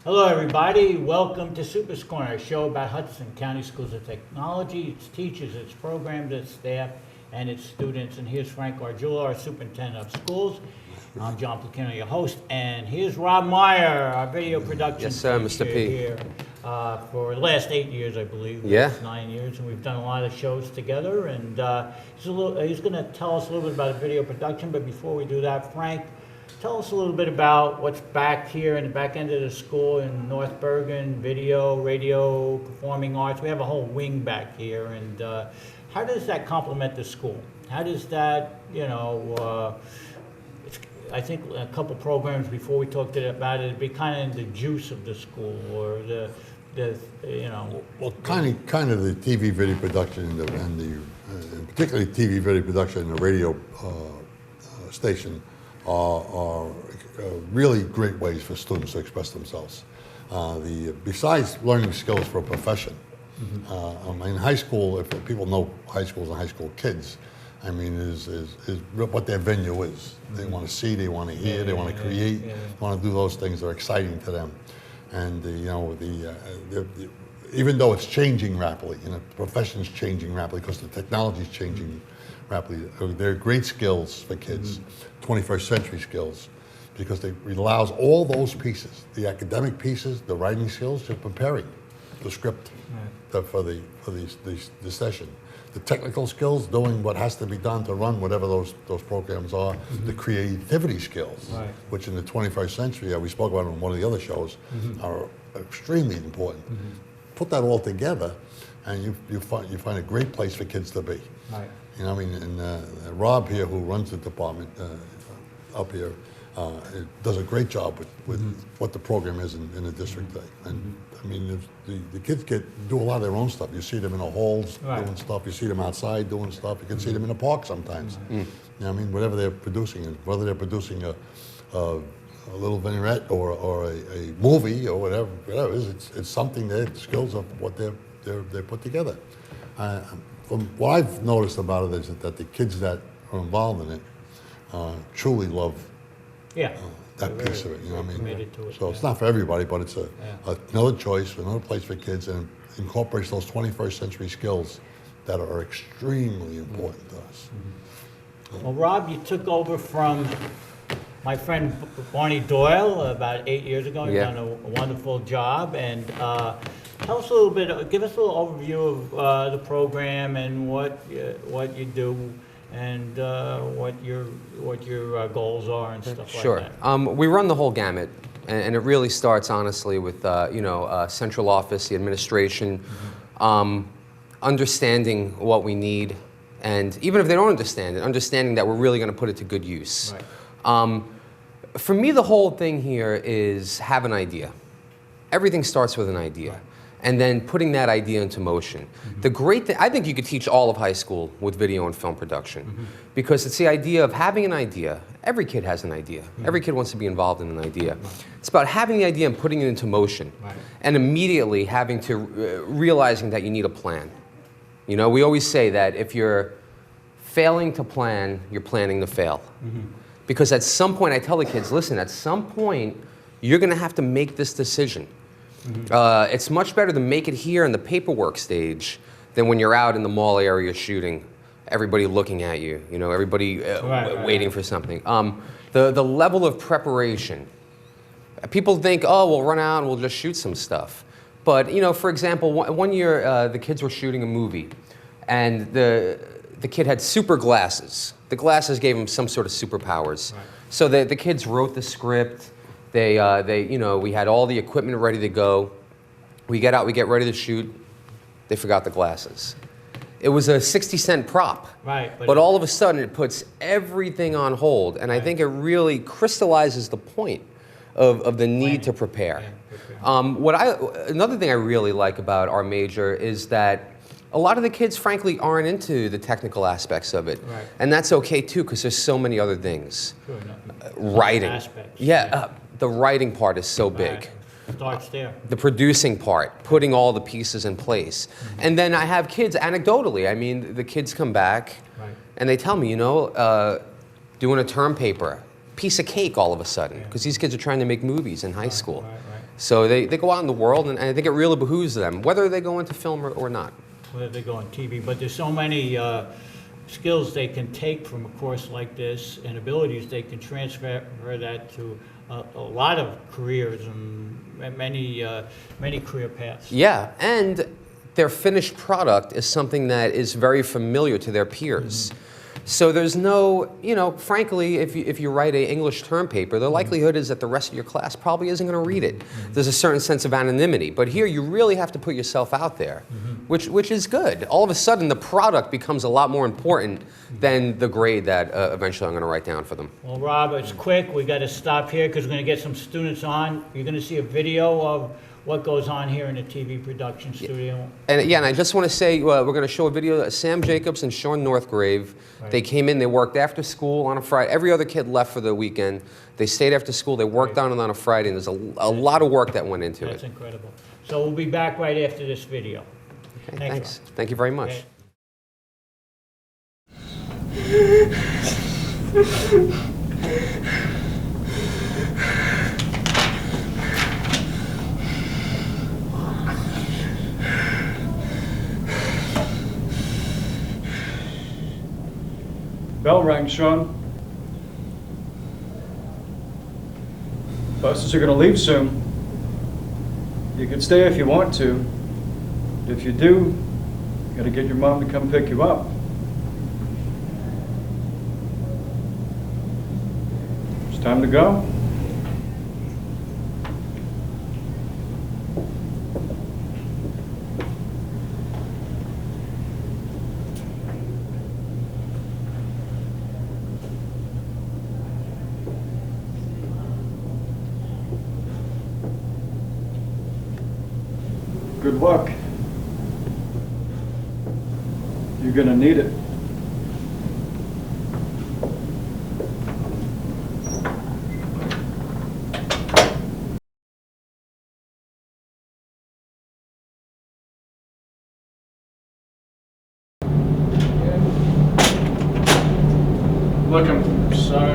Hello, everybody. Welcome to Super's Corner, a show about Hudson County Schools of Technology, its teachers, its programs, its staff, and its students. And here's Frank Arjula, our superintendent of schools. I'm John Placino, your host. And here's Rob Meyer, our video production Yes, sir, Mr. P. here for the last 8 years, I believe. Yeah. 9 years, and we've done a lot of shows together. And he's going to tell us a little bit about video production. But before we do that, Frank, tell us a little bit about what's back here in the back end of the school in North Bergen, video, radio, performing arts. We have a whole wing back here, and how does that complement the school? How does that, I think a couple programs before we talked about it, it'd be kind of the juice of the school, or the Well, kind of the TV video production and particularly TV video production and the radio station are really great ways for students to express themselves. Besides learning skills for a profession, in high school, if people know high schools and high school kids, I mean, is what their venue is. They want to see, they want to hear, they want to create, they want to do those things that are exciting to them. And even though it's changing rapidly, the profession's changing rapidly because the technology's changing rapidly. They're great skills for kids, 21st century skills, because it allows all those pieces, the academic pieces, the writing skills, just preparing the script for the session. The technical skills, doing what has to be done to run whatever those programs are. The creativity skills, which in the 21st century, we spoke about in one of the other shows, are extremely important. Put that all together, and you find a great place for kids to be. Right. And Rob here, who runs the department up here, does a great job with what the program is in the district. And I mean, the kids do a lot of their own stuff. You see them in the halls doing stuff. You see them outside doing stuff. You can see them in the park sometimes. Whatever they're producing, and whether they're producing a little vignette or a movie or whatever it is, it's something that skills of what they put together. From what I've noticed about it is that the kids that are involved in it truly love that piece of it. So it's not for everybody, but it's another choice, another place for kids, and incorporates those 21st century skills that are extremely important to us. Well, Rob, you took over from my friend Barney Doyle about 8 years ago. You've done a wonderful job, and tell us a little bit. Give us a little overview of the program and what you do, and what your goals are and stuff like that. Sure. We run the whole gamut, and it really starts honestly with central office, the administration, understanding what we need, and even if they don't understand it, understanding that we're really going to put it to good use. Right. For me, the whole thing here is have an idea. Everything starts with an idea. Right. And then putting that idea into motion. The great thing, I think you could teach all of high school with video and film production, because it's the idea of having an idea. Every kid has an idea. Every kid wants to be involved in an idea. It's about having the idea and putting it into motion, and immediately having to realizing that you need a plan. We always say that if you're failing to plan, you're planning to fail. Because at some point, I tell the kids, listen, at some point, you're going to have to make this decision. It's much better to make it here in the paperwork stage than when you're out in the mall area shooting, everybody looking at you, everybody waiting for something. The level of preparation. People think, oh, we'll run out and we'll just shoot some stuff. But, for example, one year the kids were shooting a movie, and the kid had super glasses. The glasses gave him some sort of superpowers. So the kids wrote the script. We had all the equipment ready to go. We get out, we get ready to shoot. They forgot the glasses. It was a 60-cent prop. But all of a sudden, it puts everything on hold. And I think it really crystallizes the point of the need to prepare. Another thing I really like about our major is that a lot of the kids, frankly, aren't into the technical aspects of it. And that's okay, too, because there's so many other things. Writing. The writing part is so big. Starts there. The producing part, putting all the pieces in place. And then I have kids, anecdotally, the kids come back and they tell me, doing a term paper, piece of cake all of a sudden, because these kids are trying to make movies in high school. So they go out in the world, and I think it really behooves them, whether they go into film or not. Whether they go on TV, but there's so many skills they can take from a course like this and abilities they can transfer that to a lot of careers and many career paths. Yeah, and their finished product is something that is very familiar to their peers. So there's no, frankly, if you write an English term paper, the likelihood is that the rest of your class probably isn't going to read it. There's a certain sense of anonymity. But here you really have to put yourself out there, which is good. All of a sudden, the product becomes a lot more important than the grade that eventually I'm going to write down for them. Well, Rob, it's quick. We got to stop here because we're going to get some students on. You're going to see a video of what goes on here in the TV production studio. And yeah, and I just want to say, we're going to show a video of Sam Jacobs and Sean Northgrave. Right. They came in, they worked after school on a Friday. Every other kid left for the weekend. They stayed after school, they worked on it on a Friday, and there's a lot of work that went into That's it. incredible. So we'll be back right after this video. Okay, Thanks, thanks. Rob. Thank you very much. Okay. Bell rang, Sean. Buses are going to leave soon. You can stay if you want to. If you do, you got to get your mom to come pick you up. It's time to go. Good luck. You're gonna need it. Look, I'm sorry.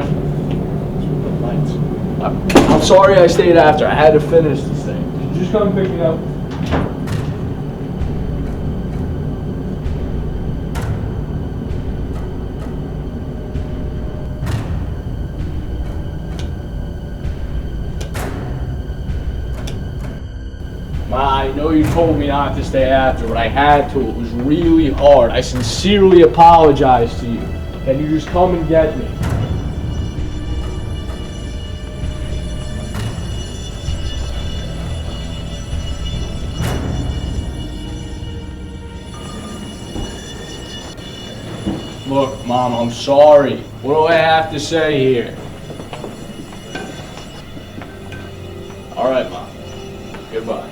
I'm sorry I stayed after. I had to finish this thing. Just come pick me up. Ma, I know you told me not to stay after, but I had to. It was really hard. I sincerely apologize to you. Can you just come and get me? Look, Mom, I'm sorry. What do I have to say here? All right, Mom. Goodbye.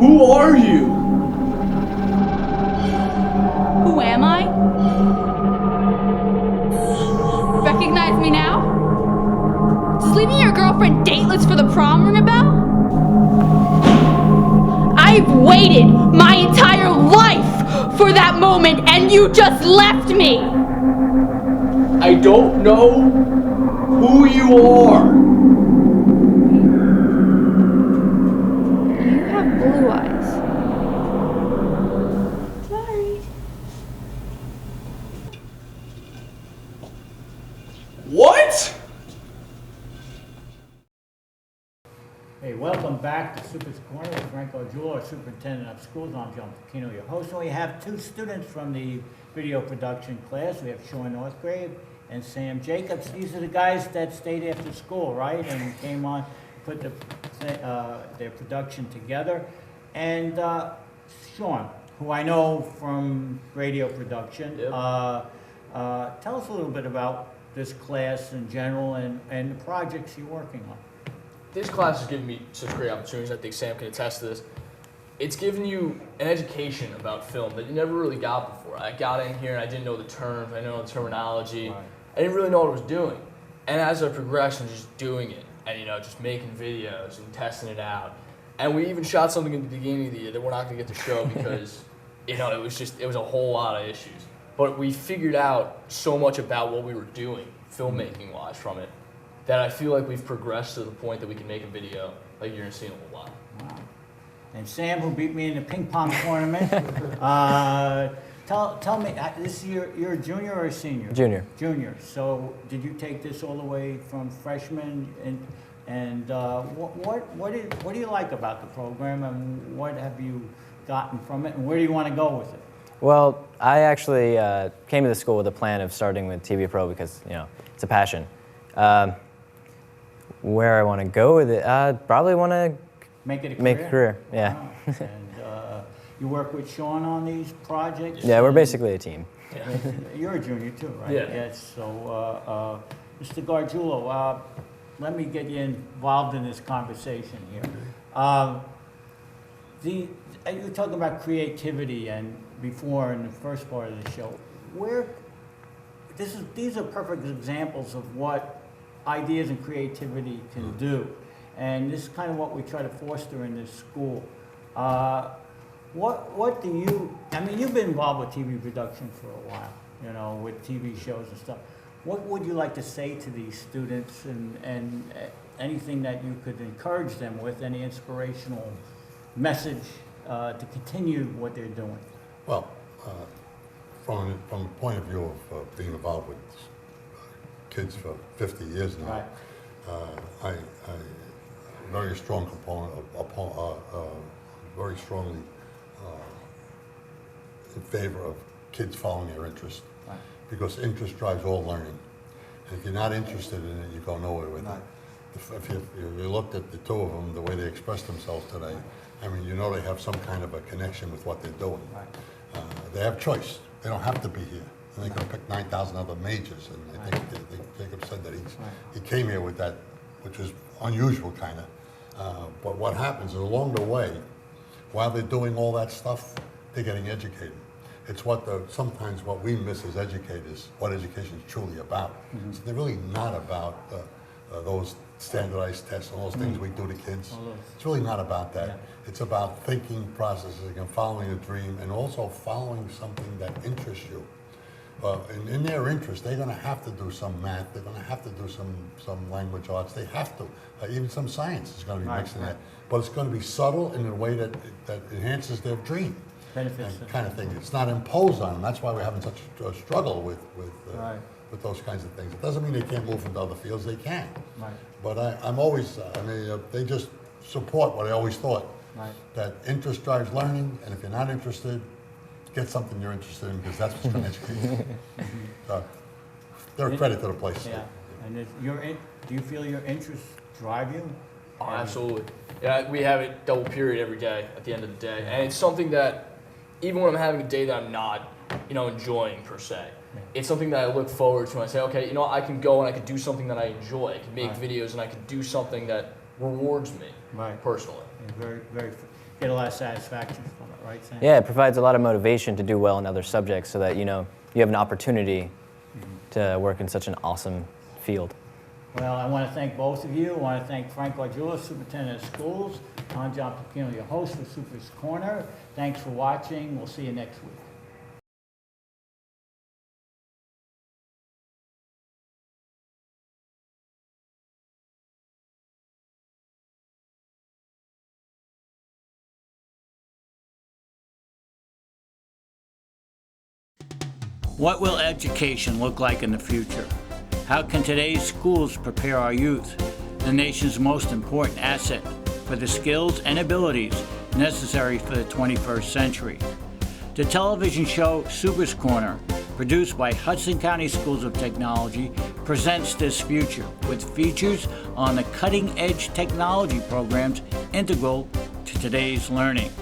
Who are you? Who am I? Recognize me now? Does leaving your girlfriend dateless for the prom ring a bell? I've waited my entire life for that moment and you just left me! I don't know who you are. You have blue eyes. Sorry. What? Hey, welcome back to Super's Corner with Franco Jewell, Superintendent of Schools. I'm John Pacino, your host. And we have two students from the video production class. We have Sean Northgrave and Sam Jacobs. These are the guys that stayed after school, right? And came on, put their production together. And Sean, who I know from radio production. Yep. Tell us a little bit about this class in general and the projects you're working on. This class has given me such great opportunities. I think Sam can attest to this. It's given you an education about film that you never really got before. I got in here and I didn't know the terms, I didn't know the terminology. Right. I didn't really know what I was doing. And as I progressed, I'm just doing it and just making videos and testing it out. And we even shot something in the beginning of the year that we're not gonna get to show because it was a whole lot of issues. But we figured out so much about what we were doing, filmmaking wise from it, that I feel like we've progressed to the point that we can make a video like you're gonna see in a little while. Wow. And Sam, who beat me in the ping pong tournament, tell me, this year you're a junior or a senior? Junior. Junior. So did you take this all the way from freshman? And what do you like about the program, and what have you gotten from it, and where do you want to go with it? Well, I actually came to the school with a plan of starting with TV Pro because, it's a passion. Where I want to go with it, probably want to Make it a career? make a career, yeah. Wow. And you work with Sean on these projects? Yeah, we're basically a team. You're a junior too, right? Yeah. Yes. So, Mr. Gargiulo, let me get you involved in this conversation here. You were talking about creativity and before in the first part of the show. These are perfect examples of what ideas and creativity can do. And this is kind of what we try to foster in this school. What do you, you've been involved with TV production for a while, with TV shows and stuff. What would you like to say to these students and anything that you could encourage them with, any inspirational message to continue what they're doing? Well, from the point of view of being involved with kids for 50 years now, Right. I very strong component very strongly in favor of kids following their interest, Right. because interest drives all learning. And if you're not interested in it, you go nowhere with Right. it. If you looked at the two of them, the way they express themselves today, they have some kind of a connection with what they're doing. Right. They have choice. They don't have to be here. And they can pick 9,000 other majors. And I think Jacob said that he came here with that, which is unusual kind of. But what happens is along the way, while they're doing all that stuff, they're getting educated. It's sometimes what we miss as educators, what education is truly about. Mm-hmm. So they're really not about those standardized tests and all those things we do to kids. It's really not about that. Yeah. It's about thinking, processing, and following a dream, and also following something that interests you. And in their interest, they're going to have to do some math. They're going to have to do some language arts. They have to. Even some science is going to be mixed in that. But it's going to be subtle in a way that enhances their dream. Benefits. And kind of thing. It's not imposed on them. That's why we're having such a struggle with those kinds of things. It doesn't mean they can't move into other fields. They can. Right. But I'm always, they just support what I always thought. Right. That interest drives learning, and if you're not interested, get something you're interested in, because that's what's going to educate you. So, they're a credit to the place. Yeah. And do you feel your interests drive you? Oh, absolutely. Yeah, we have it double period every day at the end of the day. And it's something that, even when I'm having a day that I'm not, enjoying per se, it's something that I look forward to and I say, okay, I can go and I can do something that I enjoy. I can make videos and I can do something that rewards me personally. Very, very, get a lot of satisfaction from it, right, Sam? Yeah, it provides a lot of motivation to do well in other subjects so that, you have an opportunity to work in such an awesome field. Well, I want to thank both of you. I want to thank Frank Gargiulo, Superintendent of Schools, John Pacino, your host for Super's Corner. Thanks for watching. We'll see you next week. What will education look like in the future? How can today's schools prepare our youth, the nation's most important asset, for the skills and abilities necessary for the 21st century? The television show Super's Corner, produced by Hudson County Schools of Technology, presents this future with features on the cutting-edge technology programs integral to today's learning.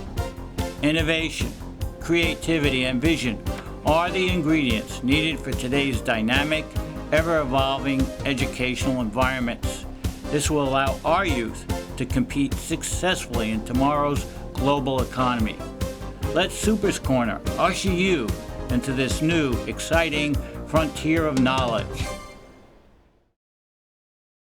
Innovation, creativity, and vision are the ingredients needed for today's dynamic, ever-evolving educational environments. This will allow our youth to compete successfully in tomorrow's global economy. Let Super's Corner usher you into this new, exciting frontier of knowledge.